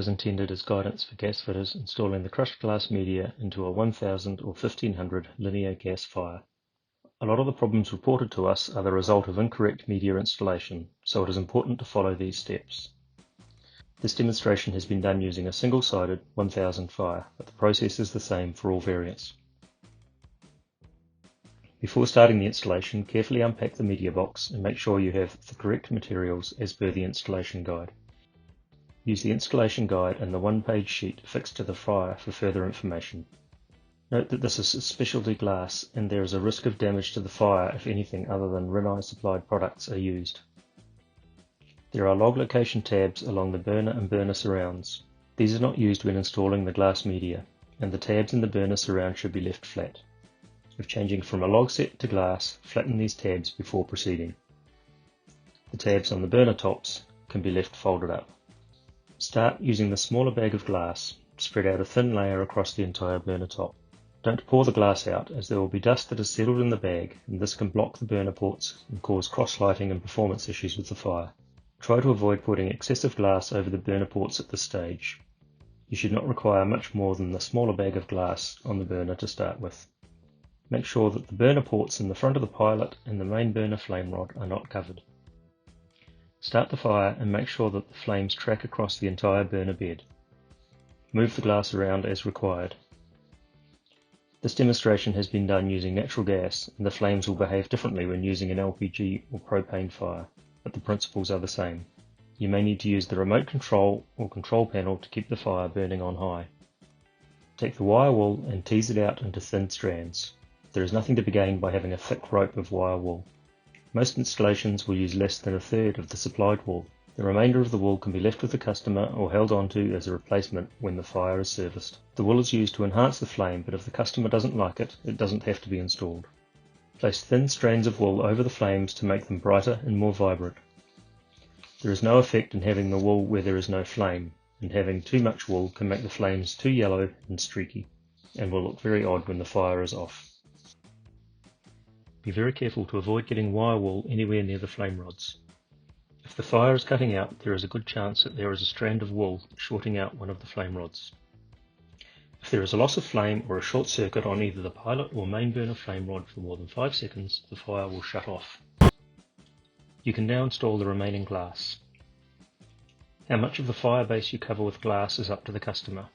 is intended as guidance for gas fitters installing the crushed glass media into a 1000 or 1500 linear gas fire. A lot of the problems reported to us are the result of incorrect media installation, so it is important to follow these steps. This demonstration has been done using a single-sided 1000 fire, but the process is the same for all variants. Before starting the installation, carefully unpack the media box and make sure you have the correct materials as per the installation guide. Use the installation guide and the one-page sheet fixed to the fire for further information. Note that this is a specialty glass and there is a risk of damage to the fire if anything other than Rinnai supplied products are used. There are log location tabs along the burner and burner surrounds. These are not used when installing the glass media, and the tabs in the burner surround should be left flat. If changing from a log set to glass, flatten these tabs before proceeding. The tabs on the burner tops can be left folded up. Start using the smaller bag of glass. Spread out a thin layer across the entire burner top. Don't pour the glass out, as there will be dust that has settled in the bag, and this can block the burner ports and cause cross-lighting and performance issues with the fire. Try to avoid putting excessive glass over the burner ports at this stage. You should not require much more than the smaller bag of glass on the burner to start with. Make sure that the burner ports in the front of the pilot and the main burner flame rod are not covered. Start the fire and make sure that the flames track across the entire burner bed. Move the glass around as required. This demonstration has been done using natural gas, and the flames will behave differently when using an LPG or propane fire, but the principles are the same. You may need to use the remote control or control panel to keep the fire burning on high. Take the wire wool and tease it out into thin strands. There is nothing to be gained by having a thick rope of wire wool. Most installations will use less than a third of the supplied wool. The remainder of the wool can be left with the customer or held onto as a replacement when the fire is serviced. The wool is used to enhance the flame, but if the customer doesn't like it, it doesn't have to be installed. Place thin strands of wool over the flames to make them brighter and more vibrant. There is no effect in having the wool where there is no flame, and having too much wool can make the flames too yellow and streaky, and will look very odd when the fire is off. Be very careful to avoid getting wire wool anywhere near the flame rods. If the fire is cutting out, there is a good chance that there is a strand of wool shorting out one of the flame rods. If there is a loss of flame or a short circuit on either the pilot or main burner flame rod for more than 5 seconds, the fire will shut off. You can now install the remaining glass. How much of the fire base you cover with glass is up to the customer.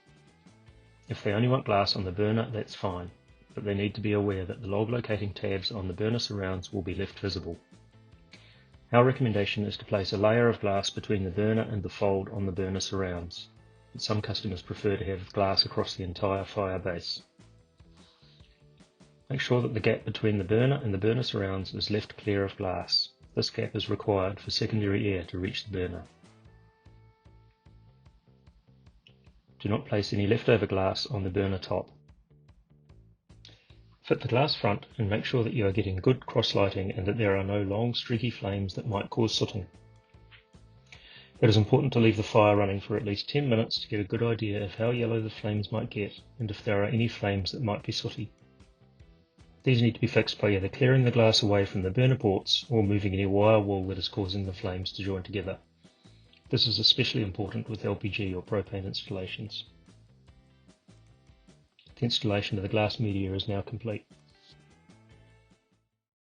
If they only want glass on the burner, that's fine, but they need to be aware that the log locating tabs on the burner surrounds will be left visible. Our recommendation is to place a layer of glass between the burner and the fold on the burner surrounds, but some customers prefer to have glass across the entire fire base. Make sure that the gap between the burner and the burner surrounds is left clear of glass. This gap is required for secondary air to reach the burner. Do not place any leftover glass on the burner top. Fit the glass front and make sure that you are getting good cross-lighting and that there are no long streaky flames that might cause sooting. It is important to leave the fire running for at least 10 minutes to get a good idea of how yellow the flames might get and if there are any flames that might be sooty. These need to be fixed by either clearing the glass away from the burner ports or moving any wire wool that is causing the flames to join together. This is especially important with LPG or propane installations. The installation of the glass media is now complete.